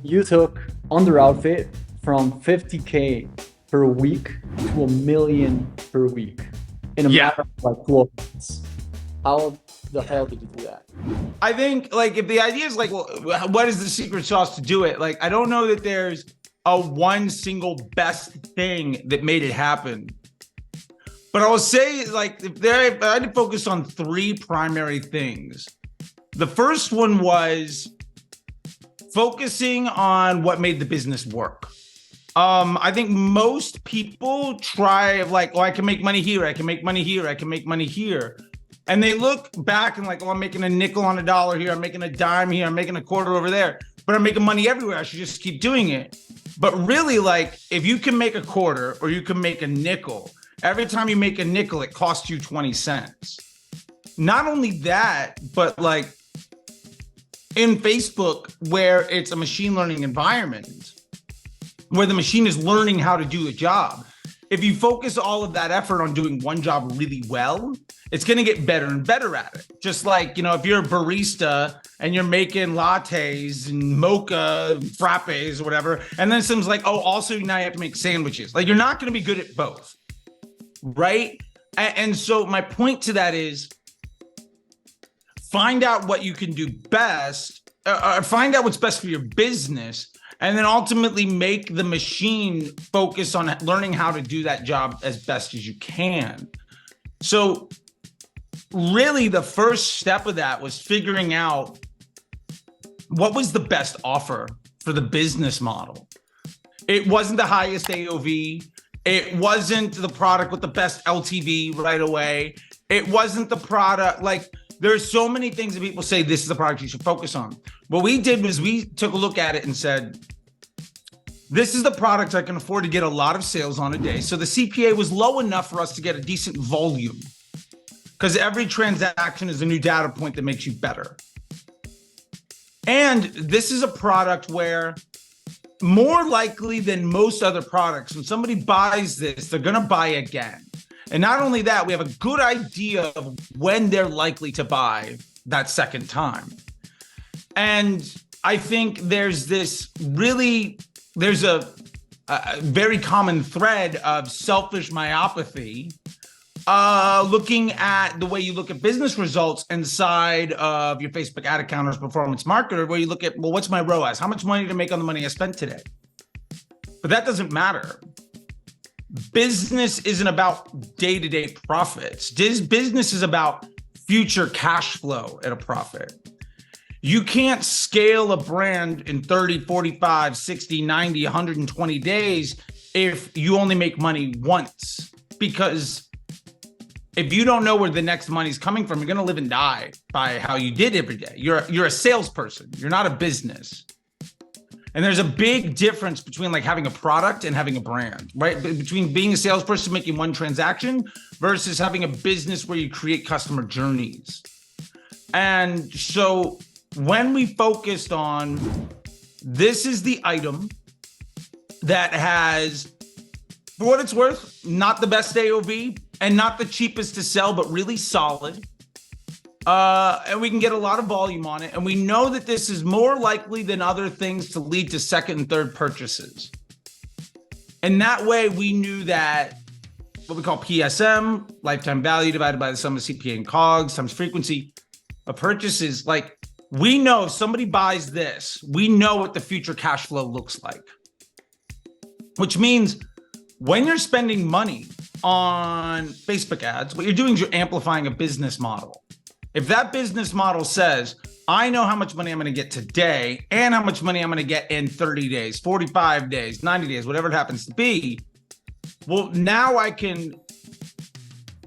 You took Underoutfit from 50K per week to 1 million per week in a Yeah. matter of like 12 months. How the hell did you do that? I think like if the idea is like, well, what is the secret sauce to do it? Like, I don't know that there's a one single best thing that made it happen. But I will say, like, if I had to focus on three primary things. The first one was focusing on what made the business work. I think most people try like, oh, I can make money here, I can make money here, I can make money here. And they look back and like, oh, I'm making a nickel on a dollar here, I'm making a dime here, I'm making a quarter over there, but I'm making money everywhere. I should just keep doing it. But really, like, if you can make a quarter or you can make a nickel, every time you make a nickel, it costs you 20 cents. Not only that, but like in Facebook, where it's a machine learning environment, where the machine is learning how to do a job, if you focus all of that effort on doing one job really well, it's going to get better and better at it. Just like, you know, if you're a barista and you're making lattes and mocha frappes or whatever, and then someone's like, oh, also now you have to make sandwiches. Like, you're not going to be good at both, right? And so my point to that is find out what you can do best, find out what's best for your business, and then ultimately make the machine focus on learning how to do that job as best as you can. So really the first step of that was figuring out what was the best offer for the business model. It wasn't the highest AOV. It wasn't the product with the best LTV right away. It wasn't the product, like, there's so many things that people say this is the product you should focus on. What we did was we took a look at it and said, this is the product I can afford to get a lot of sales on a day. So the CPA was low enough for us to get a decent volume, because every transaction is a new data point that makes you better. And this is a product where more likely than most other products, when somebody buys this, they're going to buy again. And not only that, we have a good idea of when they're likely to buy that second time. And I think there's a very common thread of selfish myopathy, looking at the way you look at business results inside of your Facebook ad account or performance marketer, where you look at, well, what's my ROAS? How much money to make on the money I spent today? But that doesn't matter. Business isn't about day-to-day profits. Business is about future cash flow at a profit. You can't scale a brand in 30, 45, 60, 90, 120 days if you only make money once. Because if you don't know where the next money's coming from, you're going to live and die by how you did every day. You're a salesperson. You're not a business. And there's a big difference between like having a product and having a brand, right? Between being a salesperson making one transaction versus having a business where you create customer journeys. And so when we focused on, this is the item that has, for what it's worth, not the best AOV and not the cheapest to sell, but really solid. And we can get a lot of volume on it. And we know that this is more likely than other things to lead to second and third purchases. And that way we knew that what we call PSM, lifetime value divided by the sum of CPA and COGS times frequency of purchases. Like, we know if somebody buys this, we know what the future cash flow looks like. Which means when you're spending money on Facebook ads, what you're doing is you're amplifying a business model. If that business model says, I know how much money I'm going to get today and how much money I'm going to get in 30 days, 45 days, 90 days, whatever it happens to be, well, now I can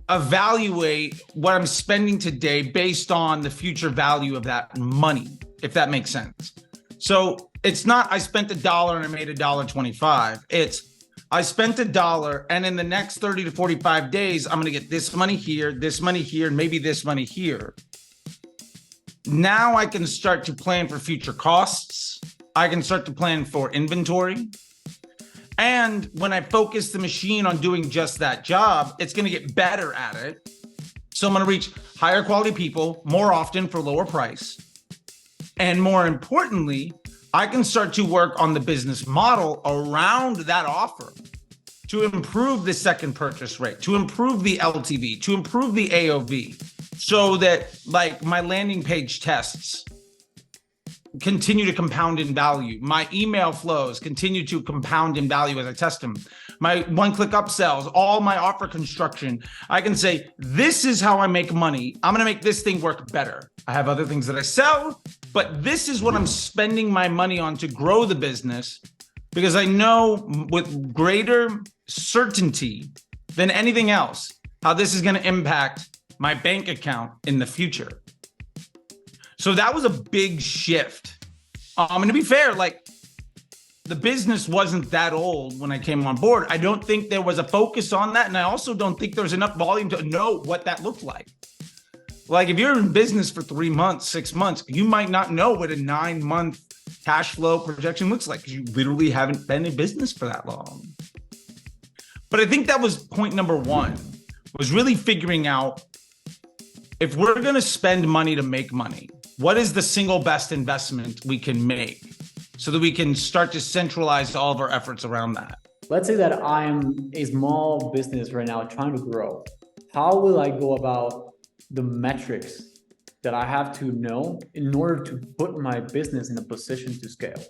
evaluate what I'm spending today based on the future value of that money, if that makes sense. So it's not I spent $1 and I made $1.25. It's I spent $1, and in the next 30 to 45 days, I'm going to get this money here, and maybe this money here. Now I can start to plan for future costs. I can start to plan for inventory. And when I focus the machine on doing just that job, it's going to get better at it. So I'm going to reach higher quality people more often for lower price. And more importantly, I can start to work on the business model around that offer to improve the second purchase rate, to improve the LTV, to improve the AOV, so that like my landing page tests continue to compound in value. My email flows continue to compound in value as I test them. My one-click upsells, all my offer construction, I can say, this is how I make money. I'm going to make this thing work better. I have other things that I sell, but this is what I'm spending my money on to grow the business, because I know with greater certainty than anything else how this is going to impact my bank account in the future. So that was a big shift. And to be fair, like the business wasn't that old when I came on board. I don't think there was a focus on that. And I also don't think there's enough volume to know what that looked like. Like if you're in business for 3 months, 6 months, you might not know what a 9-month cash flow projection looks like because you literally haven't been in business for that long. But I think that was point number one, was really figuring out if we're going to spend money to make money, what is the single best investment we can make so that we can start to centralize all of our efforts around that? Let's say that I'm a small business right now trying to grow. How will I go about the metrics that I have to know in order to put my business in a position to scale?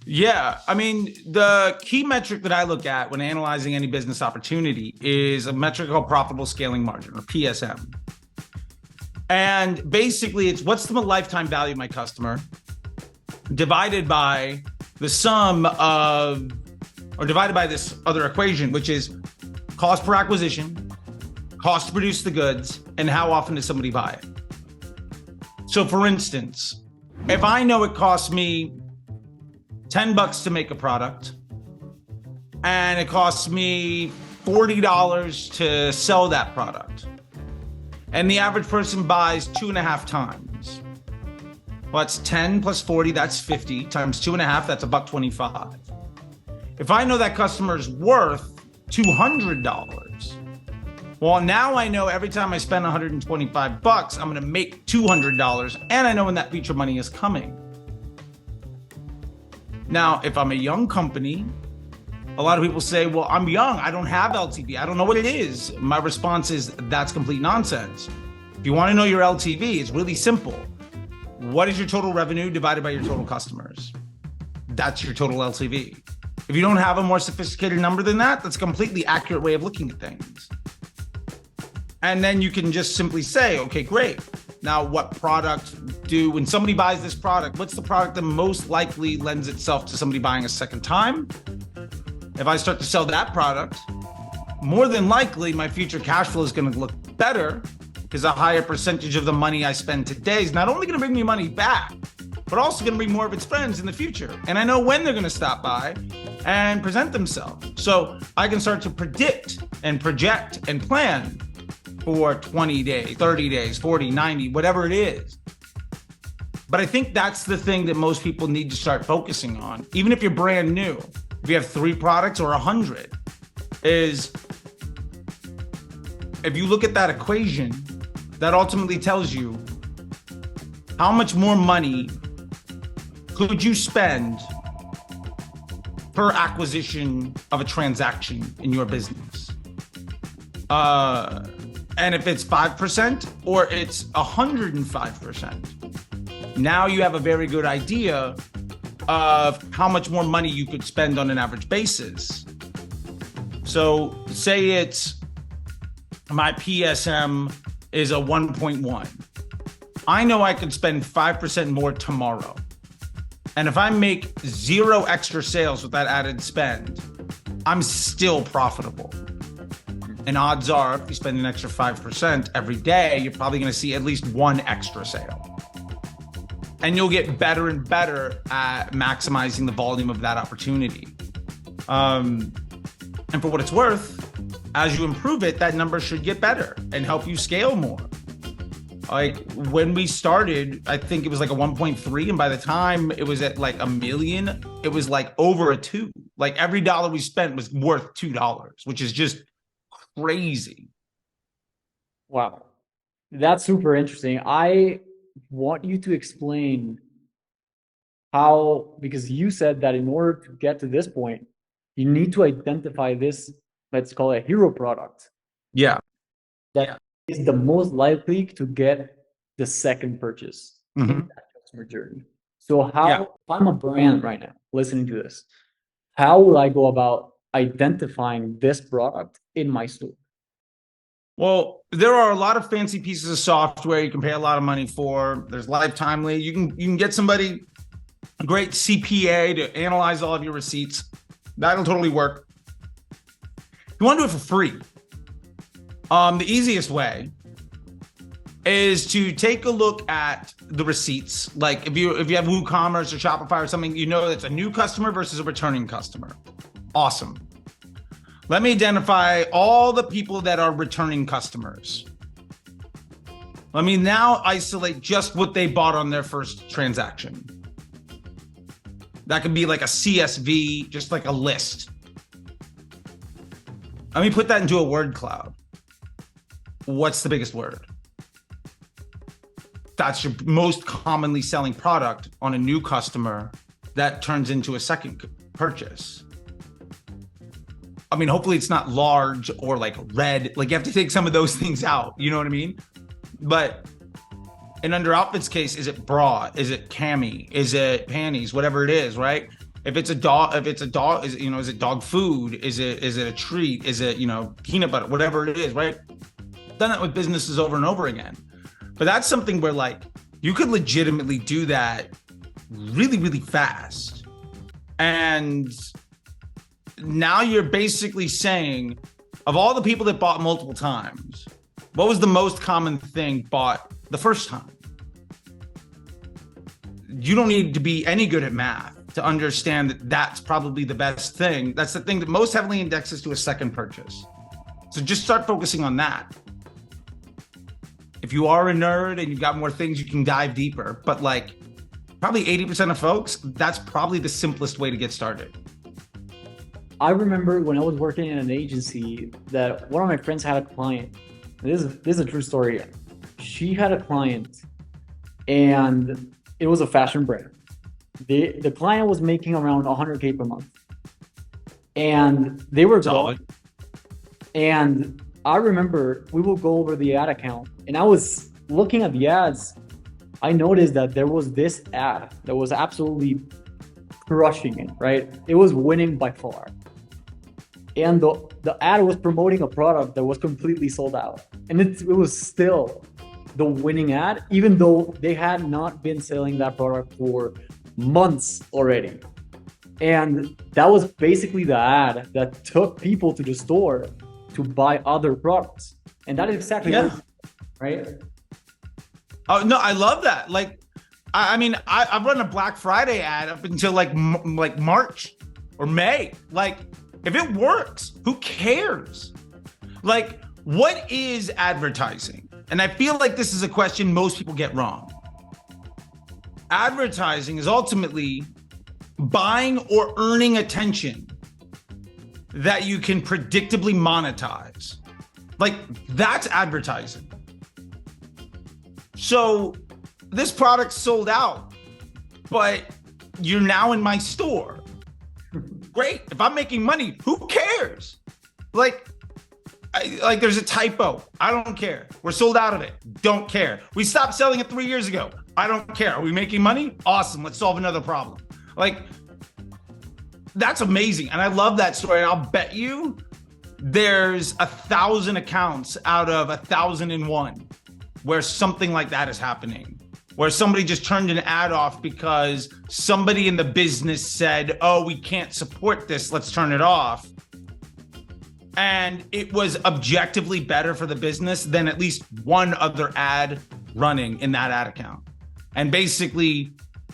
Yeah, I mean, the key metric that I look at when analyzing any business opportunity is a metric called profitable scaling margin, or PSM. And basically, it's what's the lifetime value of my customer divided by the sum of, or divided by this other equation, which is cost per acquisition, cost to produce the goods, and how often does somebody buy it? So for instance, if I know it costs me $10 to make a product and it costs me $40 to sell that product, and the average person buys 2.5 times. Well, that's 10 plus 40, that's 50 times 2.5, that's $1.25. If I know that customer is worth $200, well, now I know every time I spend $125, I'm going to make $200, and I know when that future money is coming. Now, if I'm a young company, a lot of people say, well, I'm young, I don't have LTV, I don't know what it is. My response is, that's complete nonsense. If you want to know your LTV, it's really simple. What is your total revenue divided by your total customers? That's your total LTV. If you don't have a more sophisticated number than that, that's a completely accurate way of looking at things. And then you can just simply say, okay, great. Now, what product when somebody buys this product, what's the product that most likely lends itself to somebody buying a second time? If I start to sell that product, more than likely my future cash flow is going to look better because a higher percentage of the money I spend today is not only going to bring me money back, but also going to bring more of its friends in the future. And I know when they're going to stop by and present themselves. So I can start to predict and project and plan for 20 days, 30 days, 40, 90, whatever it is. But I think that's the thing that most people need to start focusing on. Even if you're brand new, if you have 3 products or 100, is if you look at that equation, that ultimately tells you how much more money could you spend per acquisition of a transaction in your business. And if it's 5% or it's 105%, now you have a very good idea of how much more money you could spend on an average basis. So say it's my PSM is a 1.1. I know I could spend 5% more tomorrow. And if I make 0 extra sales with that added spend, I'm still profitable. And odds are, if you spend an extra 5% every day, you're probably going to see at least 1 extra sale. And you'll get better and better at maximizing the volume of that opportunity. And for what it's worth, as you improve it, that number should get better and help you scale more. Like when we started, I think it was like a 1.3. And by the time it was at like $1 million, it was like over a 2. Like every dollar we spent was worth $2, which is just crazy. Wow. That's super interesting. I want you to explain how, because you said that in order to get to this point, you need to identify this, let's call it a hero product. Yeah. That is the most likely to get the second purchase in that customer journey. So how, if I'm a brand right now listening to this, how will I go about identifying this product in my store? Well, there are a lot of fancy pieces of software you can pay a lot of money for. There's Lifetimely. You can get somebody, a great CPA, to analyze all of your receipts. That'll totally work. If you want to do it for free, the easiest way is to take a look at the receipts. Like if you have WooCommerce or Shopify or something, you know that's a new customer versus a returning customer. Awesome. Let me identify all the people that are returning customers. Let me now isolate just what they bought on their first transaction. That could be like a CSV, just like a list. Let me put that into a word cloud. What's the biggest word? That's your most commonly selling product on a new customer that turns into a second purchase. I mean, hopefully it's not large or like red. Like you have to take some of those things out. You know what I mean? But in Underoutfit's case, is it bra? Is it cami? Is it panties? Whatever it is, right? If it's a dog, is it dog food? Is it a treat? Is it, peanut butter? Whatever it is, right? Done that with businesses over and over again. But that's something where like you could legitimately do that really, really fast. And now you're basically saying, of all the people that bought multiple times, what was the most common thing bought the first time? You don't need to be any good at math to understand that that's probably the best thing. That's the thing that most heavily indexes to a second purchase. So just start focusing on that. If you are a nerd and you've got more things, you can dive deeper. But like probably 80% of folks, that's probably the simplest way to get started. I remember when I was working in an agency that one of my friends had a client. This is a true story. She had a client and it was a fashion brand. The client was making around 100K per month. And they were solid. And I remember we will go over the ad account and I was looking at the ads. I noticed that there was this ad that was absolutely crushing it, right? It was winning by far. And the ad was promoting a product that was completely sold out. And it was still the winning ad, even though they had not been selling that product for months already. And that was basically the ad that took people to the store to buy other products. And that is exactly what, right? Oh, no, I love that. Like, I mean, I've run a Black Friday ad up until like March or May. Like, if it works, who cares? Like, what is advertising? And I feel like this is a question most people get wrong. Advertising is ultimately buying or earning attention that you can predictably monetize. Like, that's advertising. So this product sold out, but you're now in my store. Great. If I'm making money, who cares? Like there's a typo. I don't care. We're sold out of it. Don't care. We stopped selling it 3 years ago. I don't care. Are we making money? Awesome. Let's solve another problem. Like, that's amazing. And I love that story. And I'll bet you there's 1,000 accounts out of 1,001 where something like that is happening, where somebody just turned an ad off because somebody in the business said, oh, we can't support this, let's turn it off. And it was objectively better for the business than at least one other ad running in that ad account. And basically,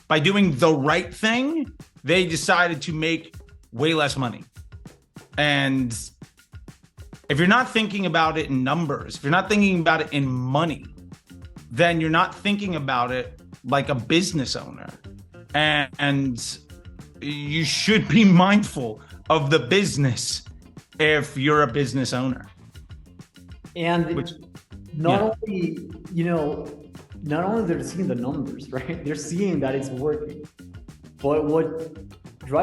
by doing the right thing, they decided to make way less money. And if you're not thinking about it in numbers, if you're not thinking about it in money, then you're not thinking about it like a business owner. And you should be mindful of the business if you're a business owner. And not only they're seeing the numbers, right? They're seeing that it's working. But what